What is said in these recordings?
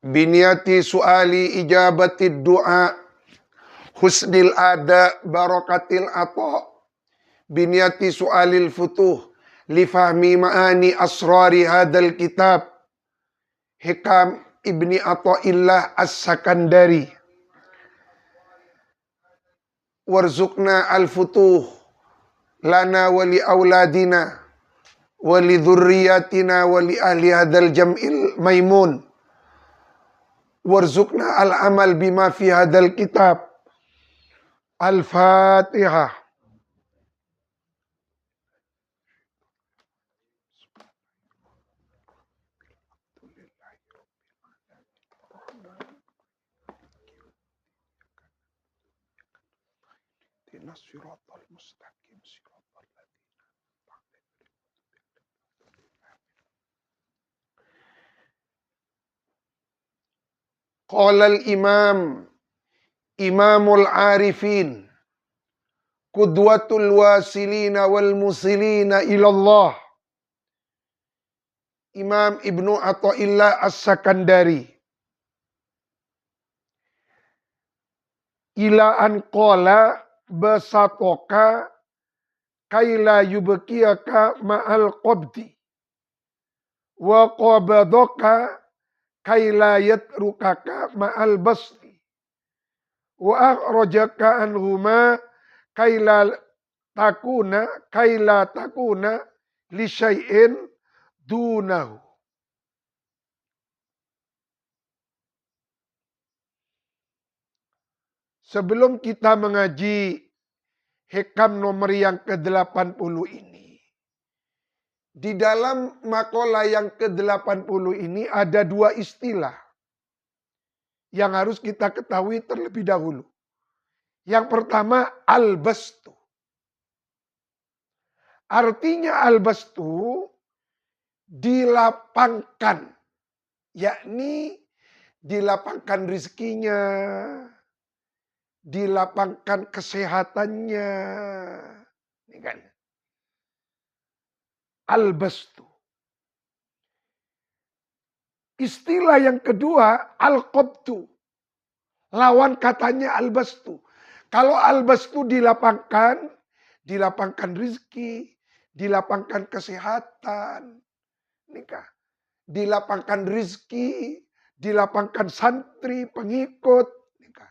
Biniyati su'ali ijabati du'a husnil ada barakatil ato biniyati su'alil futuh lifahmi ma'ani asrari hadal kitab hikam ibni Athaillah as-Sakandari warzuqna al-futuh lana wali auladina wali dhurriyatina wali ahli hadal jam'il maimun warzuqna al-amal bima fi hadal kitab. Al-Fatihah. Qala al-imam imamul arifin qudwatul wasilina wal musilina ilallah Imam Ibnu Athaillah as-Sakandari ila an qala basatoka kaila yubkiyaka ma'al qabdi wa qabadoka kaila yatrukaka ma'al basri wa akhrajaka anhuma kaila takuna li syai'in dunahu. Sebelum kita mengaji hikam nomor yang ke-80 ini, di dalam makalah yang ke-80 ini ada dua istilah yang harus kita ketahui terlebih dahulu. Yang pertama, al-bastu. Artinya al-bastu dilapangkan, yakni dilapangkan rizkinya, dilapangkan kesehatannya. Ini kan. Al-bastu. Istilah yang kedua, al-qabdu. Lawan katanya al-bastu. Kalau al-bastu dilapangkan rizki, dilapangkan kesehatan. Nikah. Dilapangkan rizki, dilapangkan santri, pengikut. Nikah.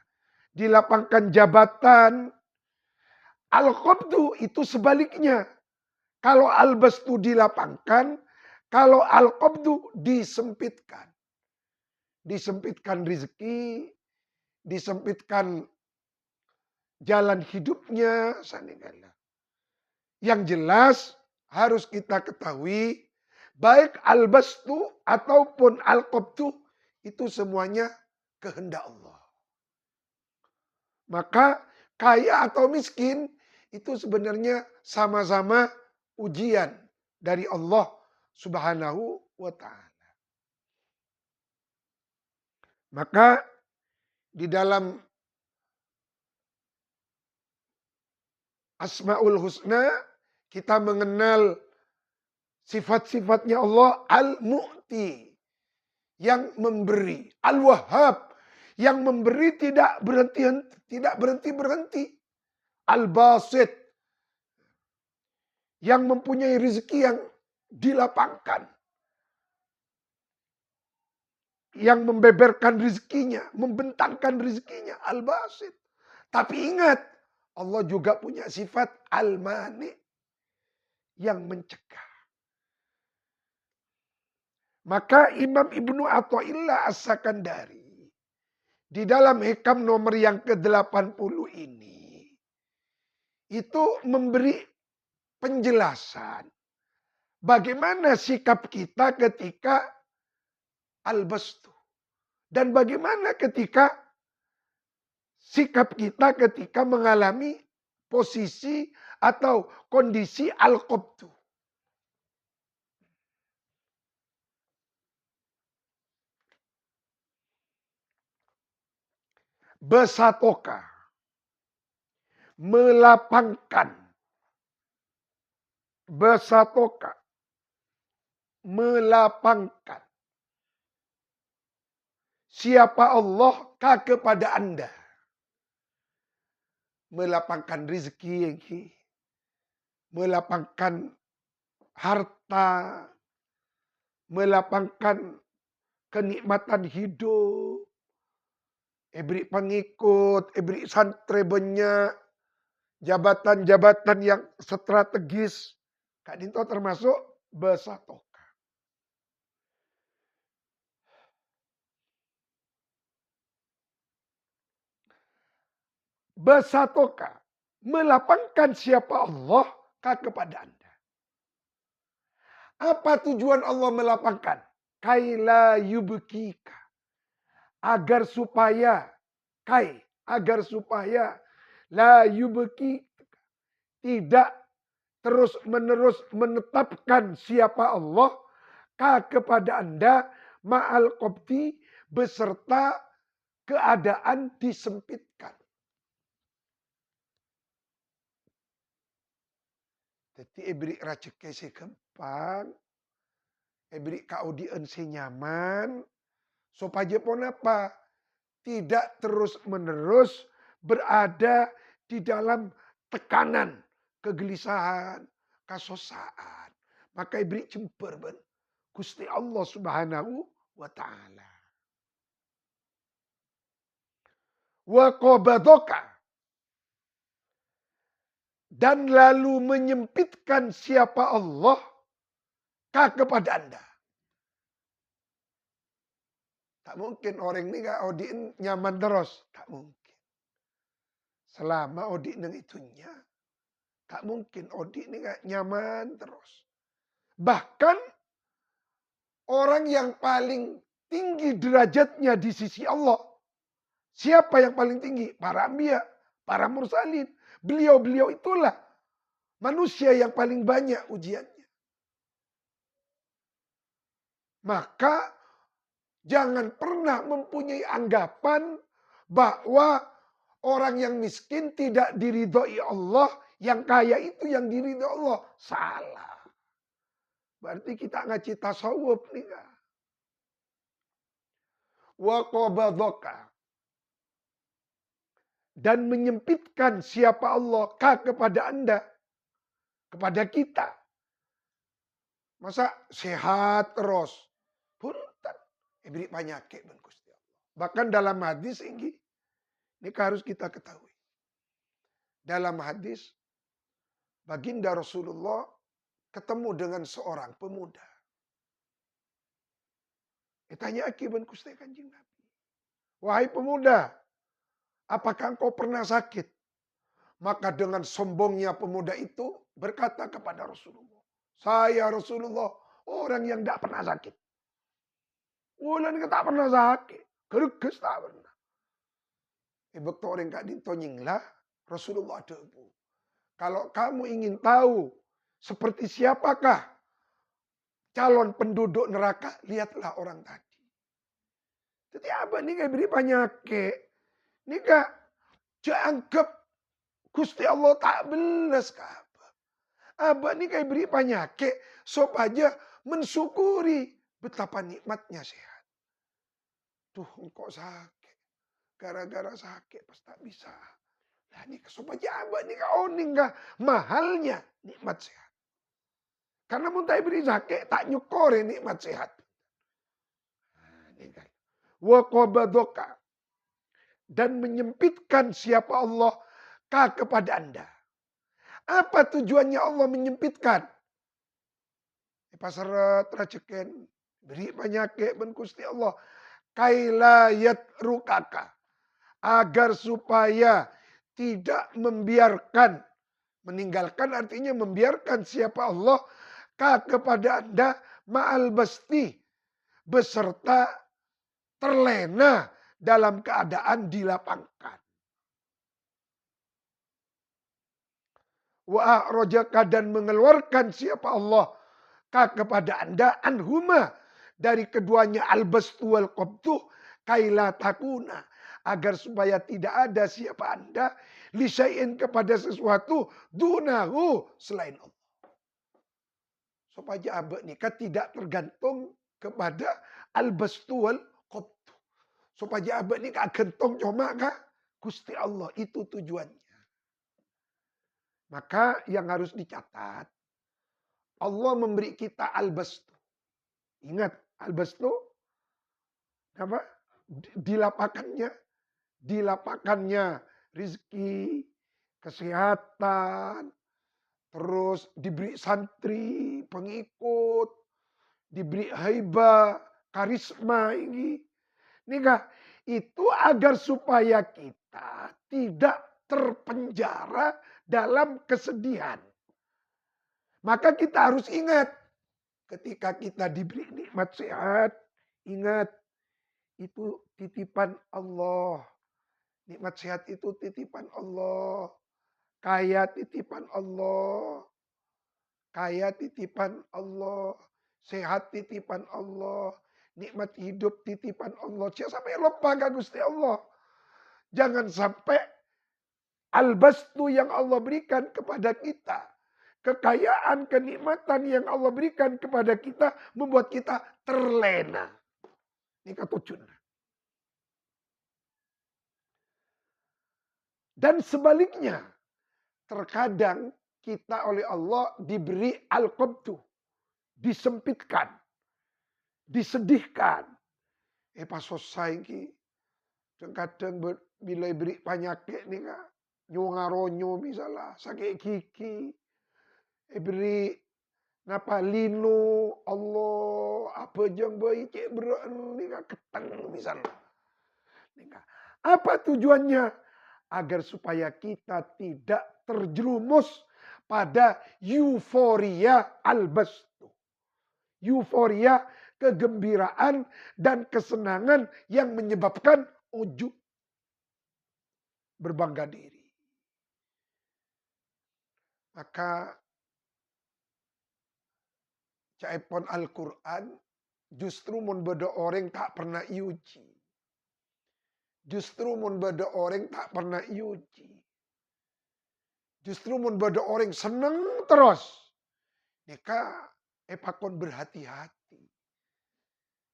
Dilapangkan jabatan. Al-qabdu itu sebaliknya. Kalau al-bastu dilapangkan, kalau al-qabdu disempitkan. Disempitkan rizki, disempitkan jalan hidupnya. Yang jelas harus kita ketahui, baik al-bastu ataupun al-qabdu itu semuanya kehendak Allah. Maka kaya atau miskin itu sebenarnya sama-sama ujian dari Allah Subhanahu wa ta'ala. Maka di dalam Asmaul Husna kita mengenal sifat-sifatnya Allah al-mu'ti yang memberi, al-wahhab yang memberi tidak berhenti, al-basit yang mempunyai rezeki yang dilapangkan, yang membeberkan rezekinya, membentangkan rezekinya, al-basit. Tapi ingat, Allah juga punya sifat al-mani yang mencegah. Maka Imam Ibnu Athaillah as-Sakandari di dalam hikam nomor yang ke-80 ini itu memberi penjelasan bagaimana sikap kita ketika al-bastu dan bagaimana ketika sikap kita ketika mengalami posisi atau kondisi al-qabdu. Besatoka, melapangkan. Besatoka, melapangkan. siapa Allah kepada Anda. Melapangkan rezeki, melapangkan harta, melapangkan kenikmatan hidup, beri pengikut, beri santri banyak, jabatan-jabatan yang strategis. Kak Dinto termasuk besatoka. Besatoka. Melapangkan siapa Allah kepada Anda. Apa tujuan Allah melapangkan? Kaila yubkika. Agar supaya la yubki tidak terus menerus menetapkan siapa Allah kepada Anda ma'al qabdi beserta keadaan disempitkan. Jadi ibri raceke si kempang, ibri kaudien si nyaman, supaya pun apa? Tidak terus-menerus berada di dalam tekanan, kegelisahan, kasosaan. Maka ibri jemper ben Gusti Allah Subhanahu wa taala. Wa qabadoka. Dan lalu menyempitkan siapa Allah kepada Anda. Tak mungkin orang ini gak odiin nyaman terus. Tak mungkin. Selama odi neng itunya. Tak mungkin odi ini gak nyaman terus. Bahkan orang yang paling tinggi derajatnya di sisi Allah. Siapa yang paling tinggi? Para anbiya, para mursalin. Beliau-beliau itulah manusia yang paling banyak ujiannya. Maka jangan pernah mempunyai anggapan bahwa orang yang miskin tidak diridhoi Allah, yang kaya itu yang diridhoi Allah. Salah. Berarti kita ngaji tasawuf nih. Wa qabadoka. Dan menyempitkan siapa Allah kepada Anda. Kepada kita. Masa sehat terus. Punten. Ibri penyakit. Bahkan dalam hadis ini harus kita ketahui. Dalam hadis. Baginda Rasulullah ketemu dengan seorang pemuda. Ditanya akibat Gusti Kanjeng Nabi. Wahai pemuda. Apakah engkau pernah sakit? Maka dengan sombongnya pemuda itu berkata kepada Rasulullah. Saya Rasulullah orang yang tidak pernah sakit. Wulan tak pernah sakit. Gerges tak pernah. Ibu orang kak ditonyinglah Rasulullah ada. Kalau kamu ingin tahu seperti siapakah calon penduduk neraka, lihatlah orang tadi. Jadi apa nih kayak beri penyakit. Ini kak dianggap Gusti Allah tak belas kabar. Abah ini kayak beri penyakit supaya mensyukuri betapa nikmatnya sehat. Tuh engkau sakit. Gara-gara sakit pas tak bisa. Nah ini supaya abah ini kau ninggal mahalnya nikmat sehat. Karena muntah beri sakit tak nyukuri nikmat sehat. Nah, ini kan. Wa qabadoka. Dan menyempitkan siapa Allah kepada Anda. Apa tujuannya Allah menyempitkan? Pasar tracekin. Beri penyakit ben Gusti Allah. Kailayat rukaka. Agar supaya tidak membiarkan. Meninggalkan artinya membiarkan siapa Allah kepada Anda ma'al basti. Beserta terlena dalam keadaan dilapangkan. Wa rojaka dan mengeluarkan siapa Allah kepada Anda anhuma dari keduanya albastu wal qabtu kaila takuna agar supaya tidak ada siapa Anda lisain kepada sesuatu dunahu selain Allah. Supaya abad nikah tidak tergantung kepada albastu wal qabtu. Supaya abad ini kak gentong cuma kak Gusti Allah. Itu tujuannya. Maka yang harus dicatat. Allah memberi kita al-bastu. Ingat al-bastu. Apa? Dilapakannya rizki, kesehatan, terus diberi santri, pengikut, diberi haibah, karisma ini. Nikah itu agar supaya kita tidak terpenjara dalam kesedihan. Maka kita harus ingat ketika kita diberi nikmat sehat, ingat itu titipan Allah. Nikmat sehat itu titipan Allah. Kaya titipan Allah. Kaya titipan Allah. Sehat titipan Allah. Nikmat hidup titipan Allah. Jangan sampai lupa ke Gusti Allah. Jangan sampai al-bastu yang Allah berikan kepada kita. Kekayaan, kenikmatan yang Allah berikan kepada kita. Membuat kita terlena. Ini katujuan. Dan sebaliknya, terkadang kita oleh Allah diberi al-qabdu, disempitkan, disedihkan. Pas selesai ki, kadang bila beri penyakit nih kak, nyongaronyo misalnya, sakit gigi, beri napa lino, Allah, apa jeng bayi cek nih kak keteng misalnya. Apa tujuannya? Agar supaya kita tidak terjerumus pada euforia al-bastu. Euforia, kegembiraan, dan kesenangan yang menyebabkan ujub. Berbangga diri. Maka caipon Al-Quran justru membeda orang tak pernah iuji. Justru membeda orang tak pernah iuji. Justru membeda orang senang terus. Nika epakon berhati-hati.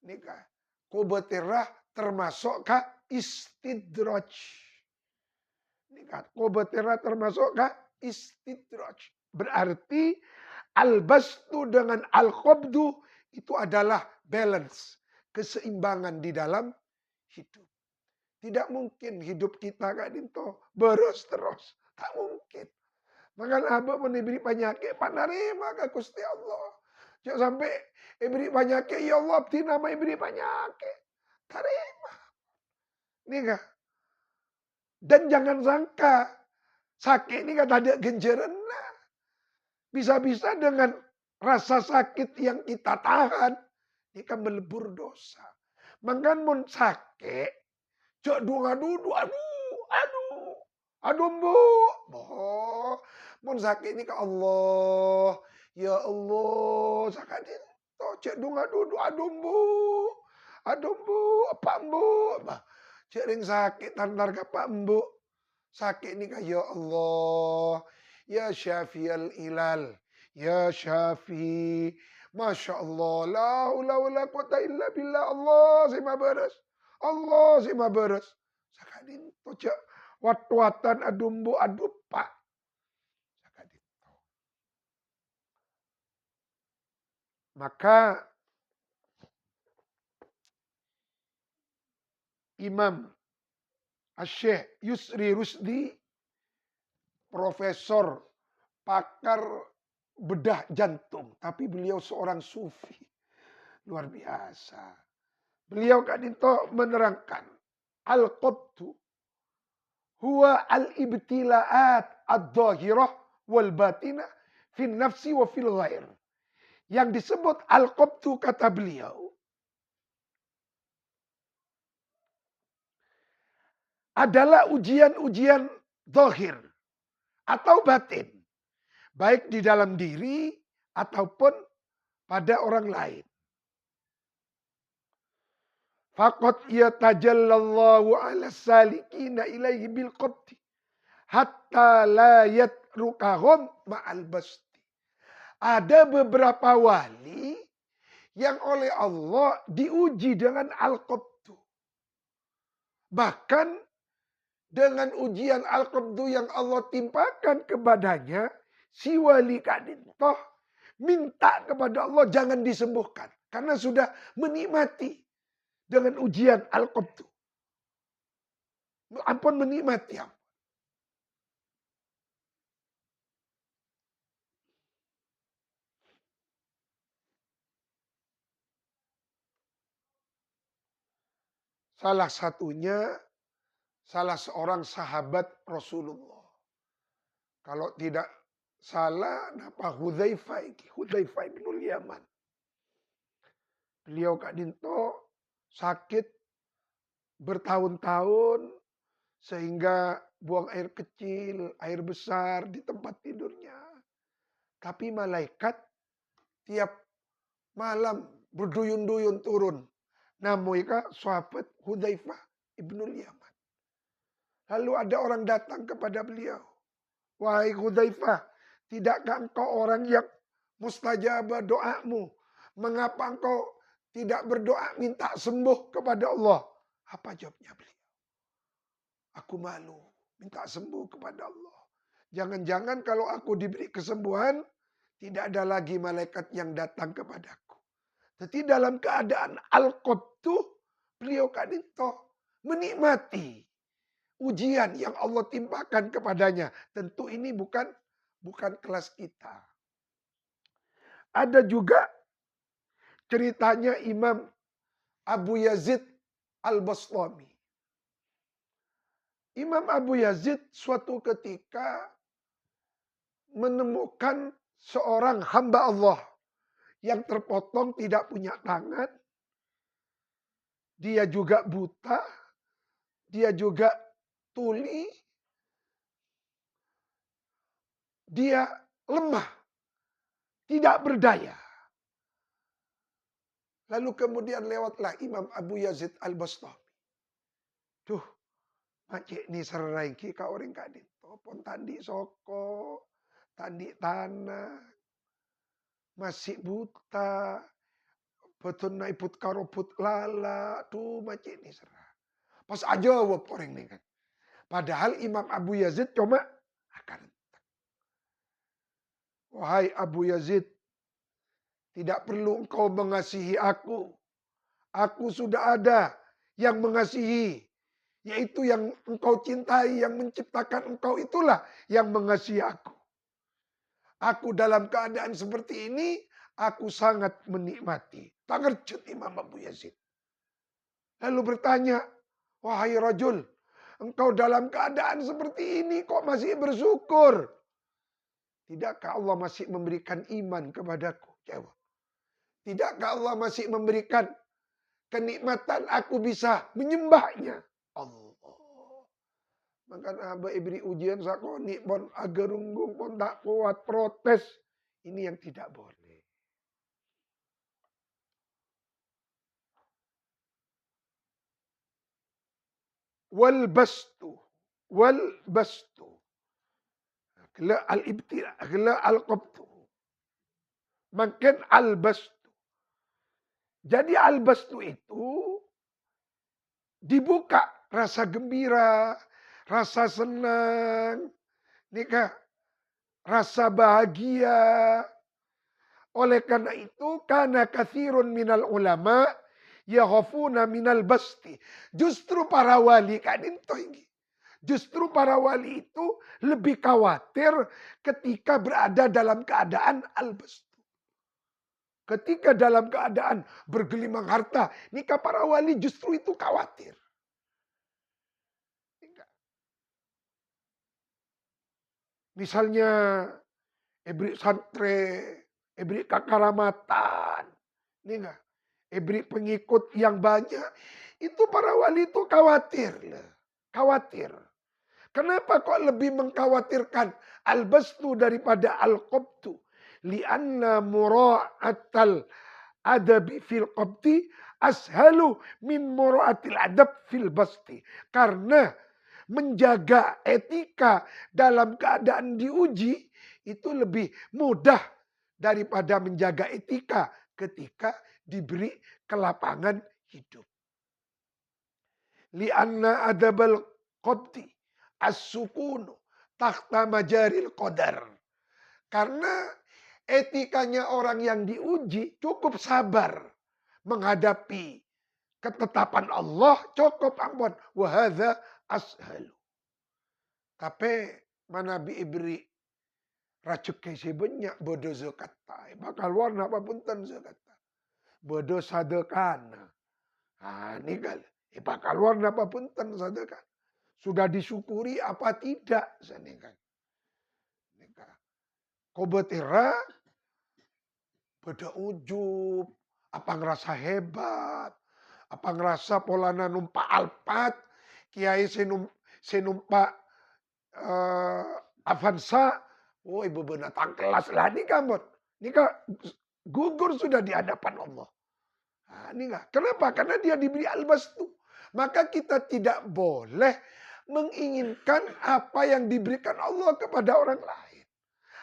Nika kobeterah termasuk ka istidraj. Nika kobeterah termasuk ka istidraj. Berarti al-bastu dengan al-qabdu itu adalah balance. Keseimbangan di dalam hidup. Tidak mungkin hidup kita kan itu beres terus. Tak mungkin. Maka abah menibri penyakit panarima ke Gusti Allah. Jangan sampai ibri penyakit ya Allah abdi nama ibri penyakit. Terima. Nih kah? Dan jangan sangka sakit ini kan ada genjeran. Bisa-bisa dengan rasa sakit yang kita tahan. Ini kan melebur dosa. Maka mun sakit. Cok aduh, bu. Oh, mun sakit ini ke Allah. Ya Allah, sakit itu. Cek aduh, bu. Apa bu? Cek ring sakit, tantar ke pak bu. Sakit ini ke ya Allah. Ya Syafi'al ilal. Ya Syafi. Masya Allah. La hawla wa la quwata illa billah. Allah sima beres. Allah sima beres. Sakadin to cek wat-watan adumbu adupa. Sakadin to. Maka Imam Asy-Syaikh Yusri Rusdi, profesor pakar bedah jantung, tapi beliau seorang sufi. Luar biasa. Beliau kan itu menerangkan al-qabdu huwa al-ibtila'at ad-dhahirah wal batinah fin nafsi wa fil ghair. Yang disebut al-qabdu kata beliau adalah ujian-ujian zahir atau batin. Baik di dalam diri ataupun pada orang lain. Faqad yatajallallahu ala salikina ilaihi bil qabdi. Hatta la yatrukahum ma'al basti. Ada beberapa wali yang oleh Allah diuji dengan al-qabdu. Bahkan dengan ujian al-qabdu yang Allah timpakan kepadanya, si wali kadintoh minta kepada Allah jangan disembuhkan. Karena sudah menikmati dengan ujian al-qabdu. Ampun menikmati. Salah satunya, salah seorang sahabat Rasulullah. Kalau tidak salah, napa Hudzaifah bin Yaman. Beliau Kak Dinto sakit bertahun-tahun sehingga buang air kecil, air besar di tempat tidurnya. Tapi malaikat tiap malam berduyun-duyun turun. Namuika sahabat Hudzaifah ibnul Yaman. Lalu ada orang datang kepada beliau. Wahai Hudzaifah, tidakkah engkau orang yang mustajabah doamu? Mengapa engkau tidak berdoa minta sembuh kepada Allah? Apa jawabnya beliau? Aku malu minta sembuh kepada Allah. Jangan-jangan kalau aku diberi kesembuhan, tidak ada lagi malaikat yang datang kepadaku. Jadi dalam keadaan al-qabdu, beliau kadinto menikmati ujian yang Allah timpakan kepadanya. Tentu ini bukan kelas kita. Ada juga ceritanya Imam Abu Yazid Al-Bastami. Imam Abu Yazid suatu ketika menemukan seorang hamba Allah yang terpotong tidak punya tangan. Dia juga buta. Dia juga tuli. Dia lemah. Tidak berdaya. Lalu kemudian lewatlah Imam Abu Yazid Al-Bastami. Duh, macik ni serai ki ka orang kadin. Pon tandi soko, tandi tanah, masih buta, betul na iput karuput lala, tuh macik ni serai. Pas aja wap orang ni kan. Padahal Imam Abu Yazid cuma akan. Wahai Abu Yazid, tidak perlu engkau mengasihi aku. Aku sudah ada yang mengasihi. Yaitu yang engkau cintai, yang menciptakan engkau itulah yang mengasihi aku. Aku dalam keadaan seperti ini, aku sangat menikmati. Tangercut Imam Abu Yazid. Lalu bertanya, wahai rajul, engkau dalam keadaan seperti ini kok masih bersyukur? Tidakkah Allah masih memberikan iman kepadaku? Jawab. Tidakkah Allah masih memberikan kenikmatan aku bisa menyembahnya? Allah. Maka abah ibri ujian sakoni pon agerunggung pon tak kuat protes. Ini yang tidak boleh. Wal bastu. Gela al-ibtila. Gela al-qabtu. Makin al-bastu. Jadi al-bastu itu dibuka rasa gembira, rasa senang, nikah, rasa bahagia. Oleh karena itu, karena kathirun minal ulama yakhafuna minal basti. Justru para wali kan itu ini. Justru para wali itu lebih khawatir ketika berada dalam keadaan al-bastu. Ketika dalam keadaan bergelimang harta, nikah para wali justru itu khawatir. Misalnya, ebri santre, ebri kakaramatan, ini enggak, ebri pengikut yang banyak, itu para wali itu khawatir. Khawatir. Kenapa kok lebih mengkhawatirkan al-bastu daripada al-qabtu? Lianna mura'atal adabi fil qabti ashalu min mura'atil adab fil basti. Karena menjaga etika dalam keadaan diuji itu lebih mudah daripada menjaga etika ketika diberi kelapangan hidup. Lianna adabal qabdi as-sukunu takhta majaril qadar. Karena etikanya orang yang diuji cukup sabar menghadapi ketetapan Allah, cukup ampun. Wahadha ashalu. Tapi mana ibri racuk kesi banyak bodoh zakat. Bakal warna apapun tan zakat. Bodoh sadekana. Ini kan. Bakal warna apapun tan sadekana. Sudah disyukuri apa tidak? Kau betira pada ujub. Apa ngerasa hebat? Apa ngerasa polana numpak Alphard? Kiai senumpak Avanza. Oh ibu benatang kelas lah. Ini kamu. Ini gugur sudah di hadapan Allah. Nah, ini enggak. Kenapa? Karena dia diberi albastu. Maka kita tidak boleh menginginkan apa yang diberikan Allah kepada orang lain.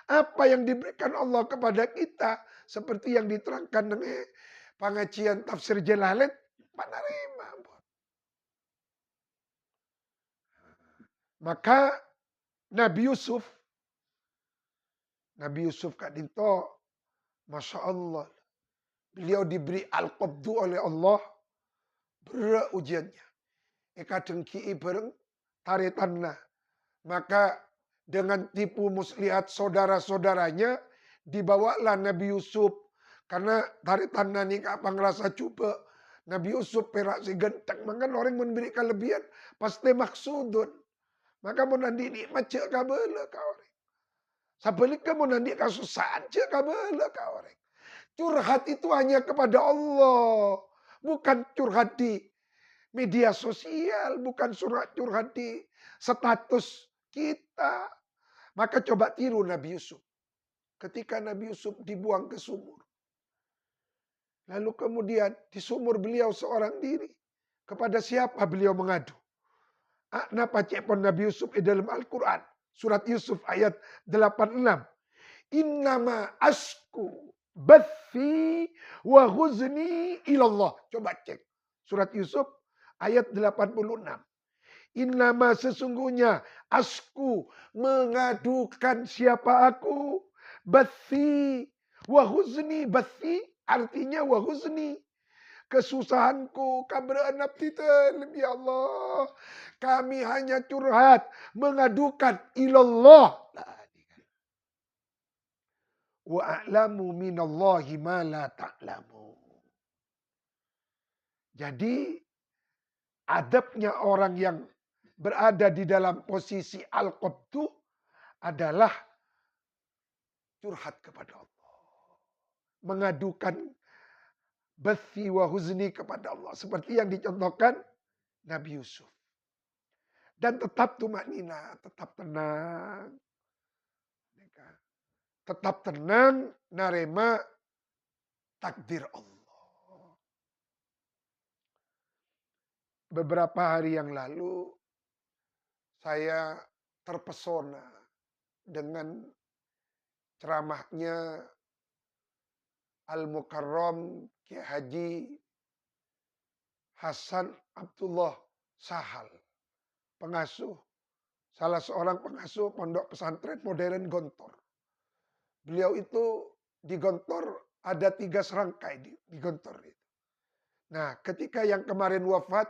Apa yang diberikan Allah kepada kita. Seperti yang diterangkan dengan pengajian tafsir Jalalain. Panerima. Maka Nabi Yusuf Kak Dinto, Masya Allah. Beliau diberi al-qabdu oleh Allah. Berat ujiannya. Eka dengki bareng taritanna. Maka dengan tipu muslihat saudara-saudaranya, dibawalah Nabi Yusuf. Karena taritanna ni apa ngerasa coba. Nabi Yusuf perak si genteng. Maka orang memberi kelebihan. Pasti maksudun. Maka mau nanti nikmat cek kabela kau orang. Sabalik kamu nanti kasusahan cek kabela kau orang. Curhat itu hanya kepada Allah. Bukan curhat di media sosial. Bukan curhat di status kita. Maka coba tiru Nabi Yusuf. Ketika Nabi Yusuf dibuang ke sumur. Lalu kemudian di sumur beliau seorang diri. Kepada siapa beliau mengadu? Napa cepon Nabi Yusuf di dalam Al-Quran. Surat Yusuf ayat 86. Innama asku bathi wa ghuzni ilallah. Coba cek. Surat Yusuf ayat 86. Innama sesungguhnya asku mengadukan siapa aku. Bathi wa ghuzni. Bathi artinya wa ghuzni. Kesusahanku, keberadaan ya Allah. Kami hanya curhat, mengadukan ilallah. Wa a'lamu minallahi ma la ta'lamu. Jadi adabnya orang yang berada di dalam posisi al-qabdu adalah curhat kepada Allah. Mengadukan bathi wa huzni kepada Allah. Seperti yang dicontohkan Nabi Yusuf. Dan tetap tumaknina, tetap tenang. Tetap tenang, narema takdir Allah. Beberapa hari yang lalu, saya terpesona dengan ceramahnya Al-Mukarram Kiai Haji Hasan Abdullah Sahal. Pengasuh, salah seorang pengasuh pondok pesantren modern Gontor. Beliau itu di Gontor ada 3 serangkai di Gontor itu. Nah, ketika yang kemarin wafat,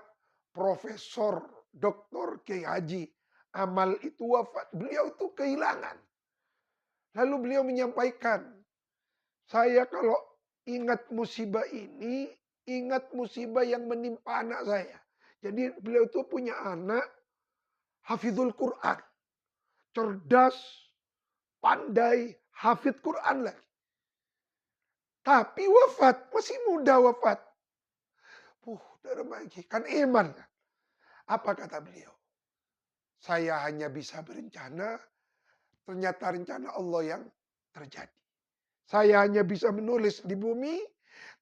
Profesor Dr. Kiai Haji Amal itu wafat. Beliau itu kehilangan. Lalu beliau menyampaikan, saya kalau ingat musibah ini, ingat musibah yang menimpa anak saya. Jadi beliau itu punya anak, hafizul Quran. Cerdas, pandai, hafid Quran lagi. Tapi wafat, masih muda wafat. Kan iman. Apa kata beliau? Saya hanya bisa berencana, ternyata rencana Allah yang terjadi. Saya hanya bisa menulis di bumi,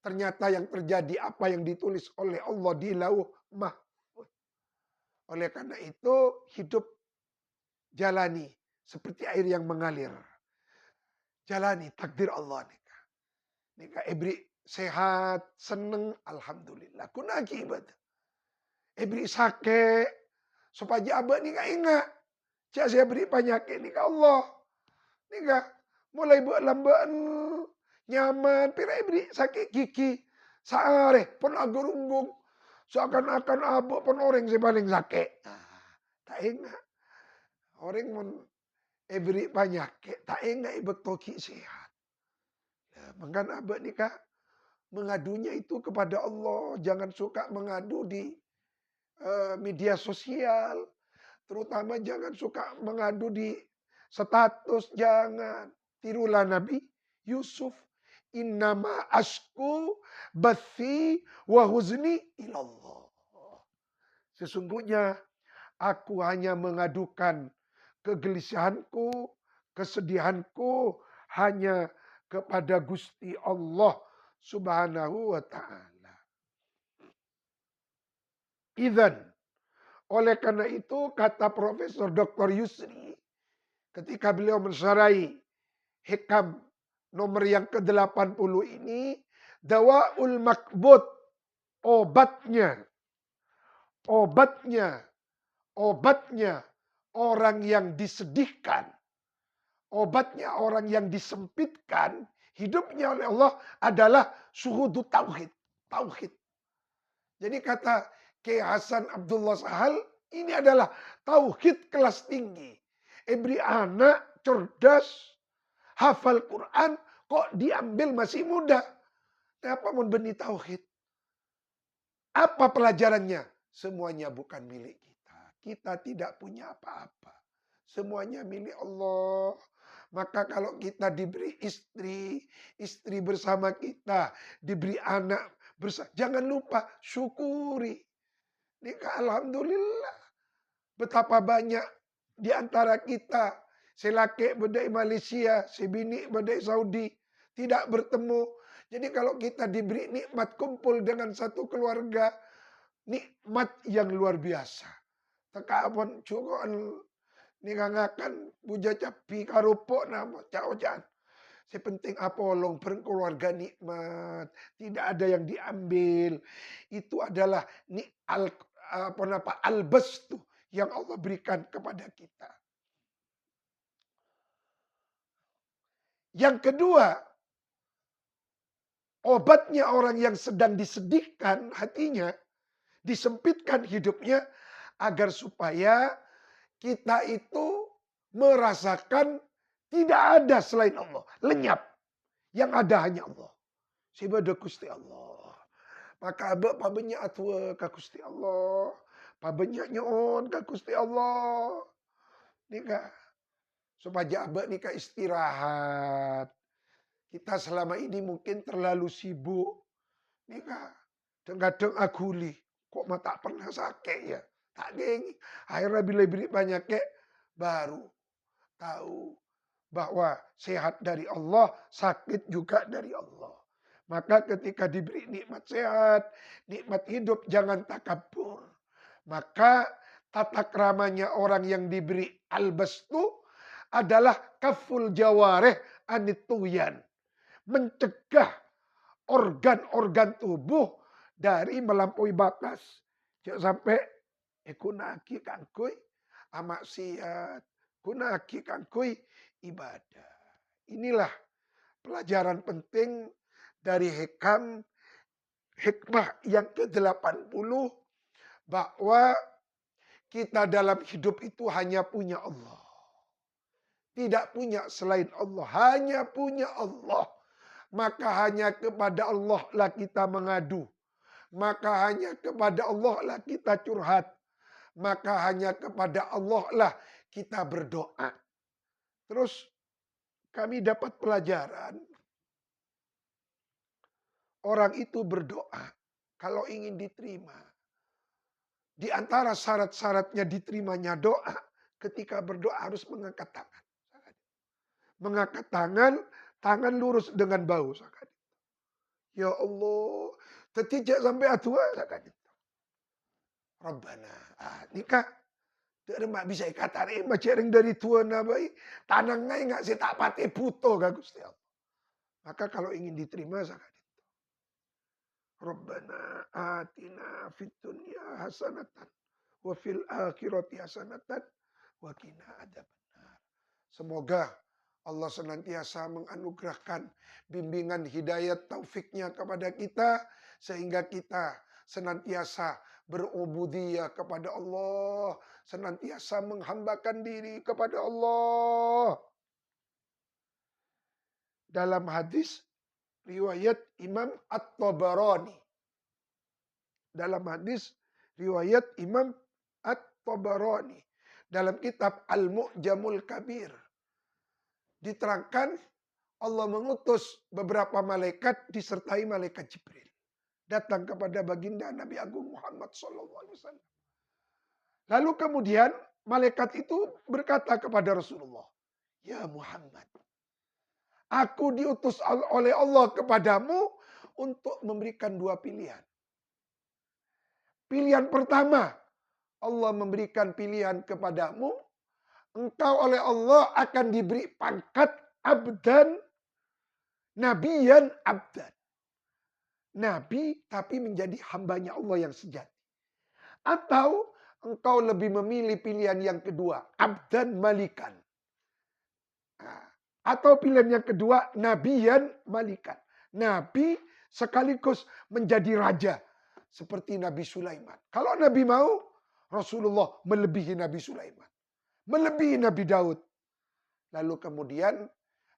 ternyata yang terjadi apa yang ditulis oleh Allah di lauh mahfuz. Oleh karena itu, hidup jalani seperti air yang mengalir. Jalani takdir Allah nikah. Nikah ibri sehat, seneng, alhamdulillah. Kunaki ibadah. beri sakit. Supaya abah ni ingat. Cak saya beri penyakit ni ke Allah. Ni kah mulai buat lamban nyaman. Pira beri sakit gigi. Saare pun agurunggung. Seakan-akan abah pun orang yang paling sakit. Tak ingat. Orang mun beri penyakit. Tak ingat betul sehat. Mengkan abah ni kah mengadunya itu kepada Allah. Jangan suka mengadu di media sosial. Terutama jangan suka mengadu di status. Jangan. Tirulah Nabi Yusuf. Innama asku bathi wa huzni ilallah. Sesungguhnya aku hanya mengadukan kegelisahanku, kesedihanku hanya kepada Gusti Allah Subhanahu wa ta'ala. Idzan, oleh karena itu kata Profesor Dr. Yusri ketika beliau mensarai hikam nomor yang ke-80 ini, dawaul makbut, obatnya orang yang disedihkan, obatnya orang yang disempitkan hidupnya oleh Allah adalah syuhudu tauhid. Tauhid. Jadi kata Kiai Hasan Abdullah Sahal, ini adalah tauhid kelas tinggi. Ibri anak cerdas, hafal Quran, kok diambil masih muda. Apa mau benih tauhid? Apa pelajarannya? Semuanya bukan milik kita. Kita tidak punya apa-apa. Semuanya milik Allah. Maka kalau kita diberi istri, istri bersama kita, diberi anak bersama, jangan lupa syukuri. Ini alhamdulillah. Betapa banyak di antara kita, si laki bedai Malaysia, si bini bedai Saudi, tidak bertemu. Jadi kalau kita diberi nikmat kumpul dengan satu keluarga, nikmat yang luar biasa. Tekapun cukup ningangakan buja capi karupok nama caocan. Sepenting apolong berkeluarga nikmat, tidak ada yang diambil. Itu adalah al-bastu yang Allah berikan kepada kita. Yang kedua, obatnya orang yang sedang disedihkan hatinya, disempitkan hidupnya, agar supaya kita itu merasakan tidak ada selain Allah. Lenyap. Yang ada hanya Allah. Sibada Gusti Allah. Maka abak pabanyak atua ke Gusti Allah. Pabanyak nyon ke Gusti Allah. Nikah. Supaya abak nikah istirahat. Kita selama ini mungkin terlalu sibuk. Nikah. Kadang-kadang aguli. Kok mah tak pernah sakit ya. Tak gengi. Akhirnya bila beri banyak baru tahu bahwa sehat dari Allah, sakit juga dari Allah. Maka ketika diberi nikmat sehat, nikmat hidup, jangan takabur. Maka tata keramanya orang yang diberi albastu adalah kaful jawareh anituyan. Mencegah organ-organ tubuh dari melampaui batas. Jangan sampai kunaki kangkui amaksiat, kunaki kangkui ibadah. Inilah pelajaran penting dari hikmah yang ke-80 bahwa kita dalam hidup itu hanya punya Allah. Tidak punya selain Allah, hanya punya Allah. Maka hanya kepada Allah lah kita mengadu. Maka hanya kepada Allah lah kita curhat. Maka hanya kepada Allah lah kita berdoa. Terus kami dapat pelajaran. Orang itu berdoa kalau ingin diterima. Di antara syarat-syaratnya diterimanya doa, ketika berdoa harus mengangkat tangan. Mengangkat tangan, tangan lurus dengan bahu. Ya Allah, tetijak sampai atua. Rabbana. Nikah. Tidak bisa kata macam dari Tuhan nabai. Tanang ngai nggak sih tak pati buto Gusti Allah. Maka kalau ingin diterima zakat itu. Rabbana atina fid dunya hasanatan wa fil akhirati hasanatan wa qina adzabannar. Semoga Allah senantiasa menganugerahkan bimbingan hidayat taufiknya kepada kita. Sehingga kita senantiasa berubudiyah kepada Allah. Senantiasa menghambakan diri kepada Allah. Dalam hadis riwayat Imam At-Tabarani. Dalam hadis riwayat Imam At-Tabarani. Dalam kitab Al-Mu'jamul Kabir. Diterangkan Allah mengutus beberapa malaikat disertai malaikat Jibril. Datang kepada baginda Nabi Agung Muhammad SAW. Lalu kemudian malaikat itu berkata kepada Rasulullah. Ya Muhammad. Aku diutus oleh Allah kepadamu untuk memberikan dua pilihan. Pilihan pertama, Allah memberikan pilihan kepadamu. Engkau oleh Allah akan diberi pangkat abdan, nabiyan abdan. Nabi tapi menjadi hambanya Allah yang sejati. Atau engkau lebih memilih pilihan yang kedua, abdan malikan. Atau pilihan yang kedua, nabiyan malikan. Nabi sekaligus menjadi raja. Seperti Nabi Sulaiman. Kalau Nabi mau, Rasulullah melebihi Nabi Sulaiman. Melebihi Nabi Daud. Lalu kemudian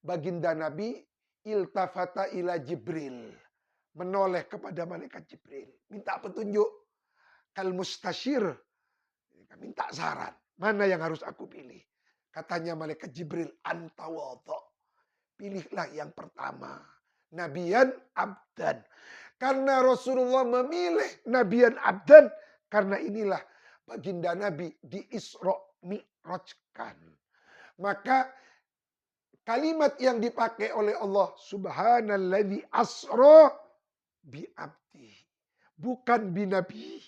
baginda Nabi iltafata ila Jibril. Menoleh kepada malaikat Jibril. Minta petunjuk. Kal mustashir. Minta saran. Mana yang harus aku pilih? Katanya malaikat Jibril, anta wadha. Pilihlah yang pertama. Nabiyan abdan. Karena Rasulullah memilih Nabiyan abdan. Karena inilah baginda Nabi di Isra Mi'rajkan. Maka kalimat yang dipakai oleh Allah. Subhanalladzi asra bi abdi. Bukan bi nabi.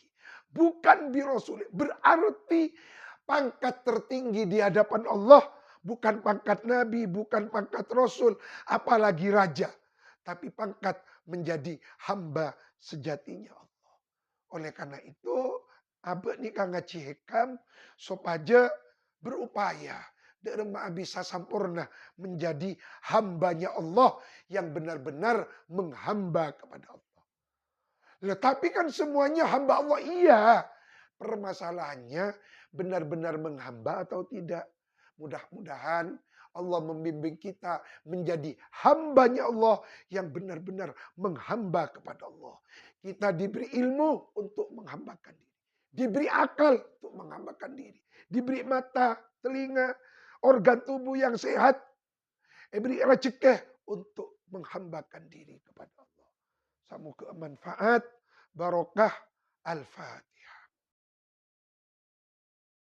Bukan bi rasul. Berarti pangkat tertinggi di hadapan Allah bukan pangkat nabi, bukan pangkat rasul, apalagi raja. Tapi pangkat menjadi hamba sejatinya Allah. Oleh karena itu, abad ni kang ngacihekam supaya berupaya derma bisa sampurna menjadi hambanya Allah yang benar-benar menghamba kepada Allah. Tetapi kan semuanya hamba Allah, iya. Permasalahannya benar-benar menghamba atau tidak. Mudah-mudahan Allah membimbing kita menjadi hambanya Allah yang benar-benar menghamba kepada Allah. Kita diberi ilmu untuk menghambakan diri. Diberi akal untuk menghambakan diri. Diberi mata, telinga, organ tubuh yang sehat. Diberi rezeki untuk menghambakan diri kepada Allah. Semoga manfaat, barokah, al-Fatihah.